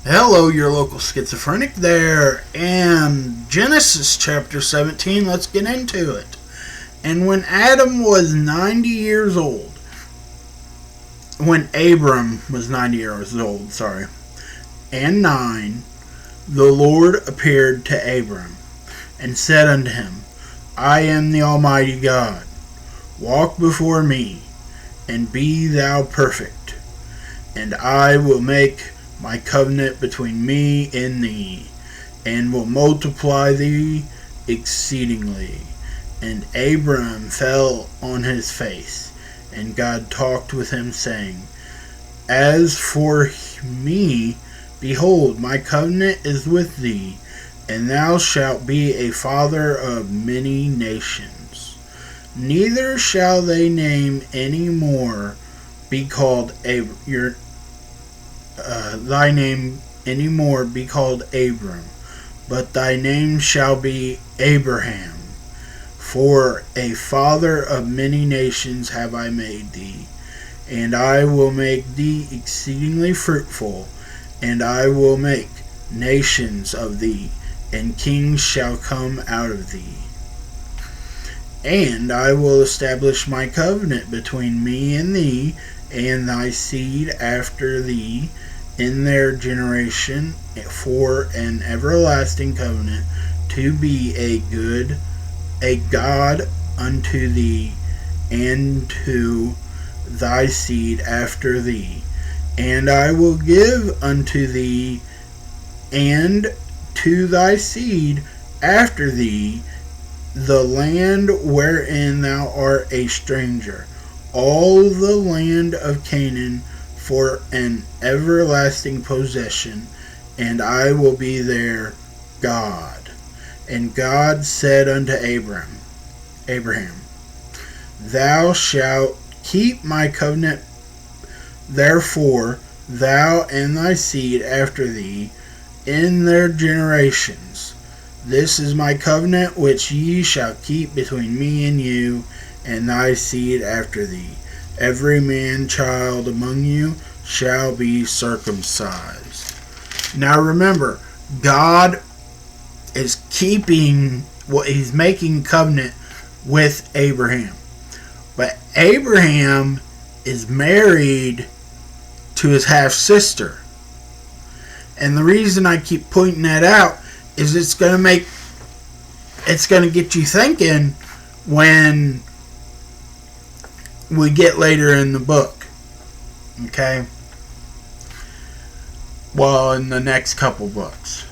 Hello, your local schizophrenic there, and Genesis chapter 17, let's get into it. And when Adam was 90 years old, when Abram was 90 years old, and 9, the Lord appeared to Abram, and said unto him, I am the Almighty God. Walk before me, and be thou perfect, and I will make my covenant between me and thee, and will multiply thee exceedingly. And Abram fell on his face, and God talked with him, saying, As for me, behold, my covenant is with thee, and thou shalt be a father of many nations. Neither shall thy name any more be called thy name any more be called Abram, but thy name shall be Abraham. For a father of many nations have I made thee, and I will make thee exceedingly fruitful, and I will make nations of thee, and kings shall come out of thee. And I will establish my covenant between me and thee, and thy seed after thee, in their generation, for an everlasting covenant, to be a God unto thee, and to thy seed after thee. And I will give unto thee, and to thy seed after thee, the land wherein thou art a stranger, all the land of Canaan, for an everlasting possession, and I will be their God. And God said unto Abraham, Thou shalt keep my covenant, therefore thou and thy seed after thee in their generations. This is my covenant which ye shall keep between me and you, and thy seed after thee. Every man child among you shall be circumcised. Now remember, God is he's making covenant with Abraham. But Abraham is married to his half-sister. And the reason I keep pointing that out is it's going to get you thinking when we get later in the book. Okay? Well, in the next couple books.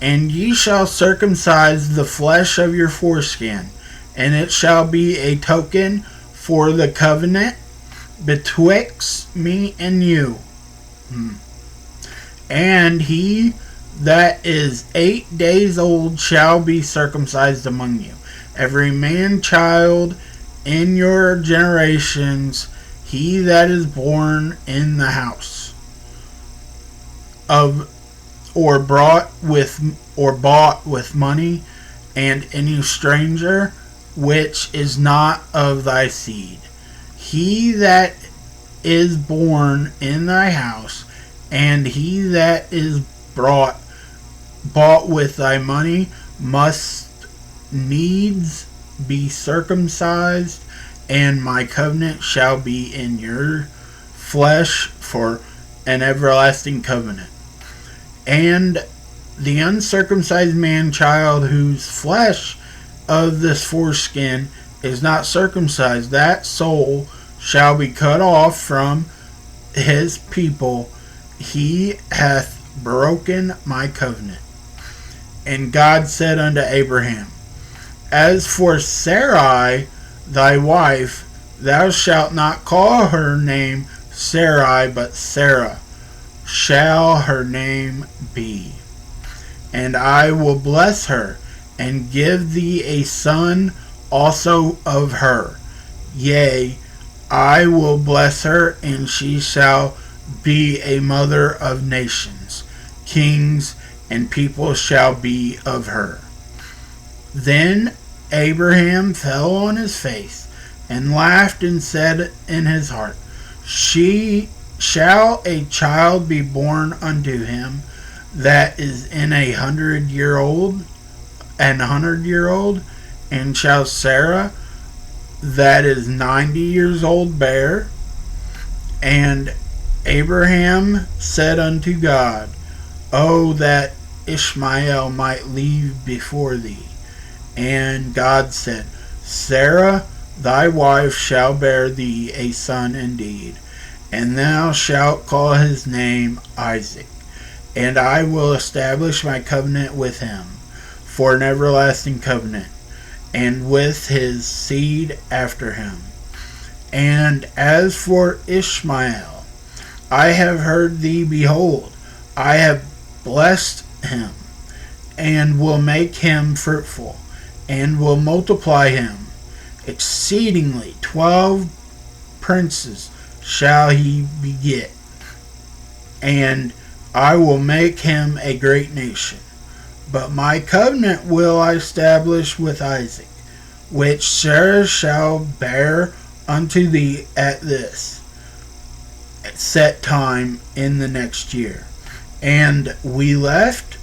And ye shall circumcise the flesh of your foreskin, and it shall be a token for the covenant betwixt me and you. And he that is 8 days old shall be circumcised among you. Every man child in your generations, he that is born in the house of, or bought with money, and any stranger which is not of thy seed, he that is born in thy house, and he that is bought with thy money, must needs be circumcised, and my covenant shall be in your flesh for an everlasting covenant. And the uncircumcised man child whose flesh of this foreskin is not circumcised, that soul shall be cut off from his people. He hath broken my covenant. And God said unto Abraham, As for Sarai, thy wife, thou shalt not call her name Sarai, but Sarah shall her name be. And I will bless her, and give thee a son also of her. Yea, I will bless her, and she shall be a mother of nations. Kings and people shall be of her. Then Abraham fell on his face, and laughed, and said in his heart, She shall a child be born unto him that is in 100 year old, and shall Sarah that is 90 years old bear? And Abraham said unto God, Oh, that Ishmael might live before thee. And God said, Sarah thy wife shall bear thee a son indeed, and thou shalt call his name Isaac. And I will establish my covenant with him for an everlasting covenant, and with his seed after him. And as for Ishmael, I have heard thee, behold, I have blessed him, and will make him fruitful, and will multiply him exceedingly. 12 princes shall he beget, and I will make him a great nation. But my covenant will I establish with Isaac, which Sarah shall bear unto thee at this set time in the next year. And we left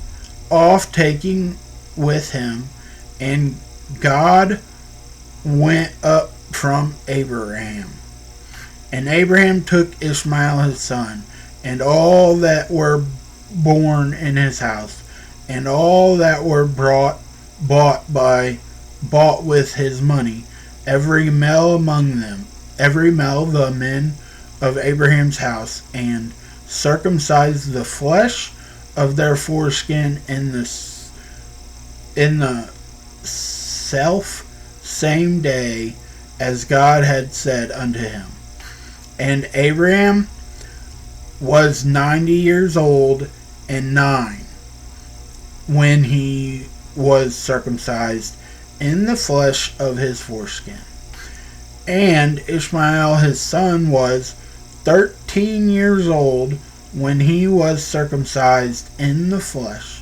off taking with him, and God went up from Abraham. And Abraham took Ishmael his son, and all that were born in his house, and all that were bought with his money, every male among them, every male of the men of Abraham's house, and circumcised the flesh of their foreskin in the self same day as God had said unto him. And Abraham was 90 years old and 9 when he was circumcised in the flesh of his foreskin. And Ishmael his son was 13 years old when he was circumcised in the flesh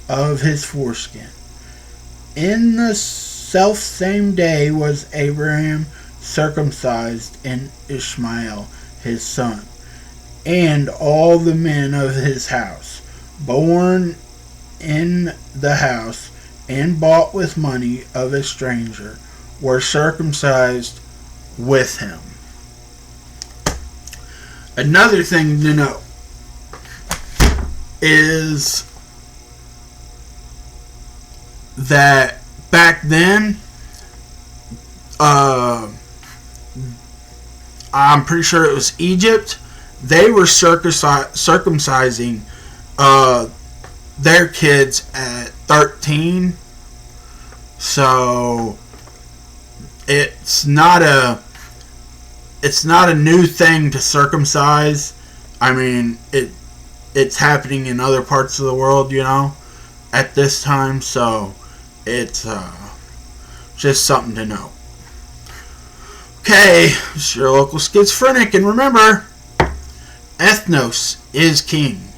of his foreskin. In the self same day was Abraham circumcised in Ishmael his son, and all the men of his house, born in the house and bought with money of a stranger, were circumcised with him. Another thing to note is that back then, I'm pretty sure it was Egypt, they were circumcising their kids at 13. So it's not a new thing to circumcise. I mean, it's happening in other parts of the world, at this time. So it's just something to know. Okay, it's your local schizophrenic, and remember, ethnos is king.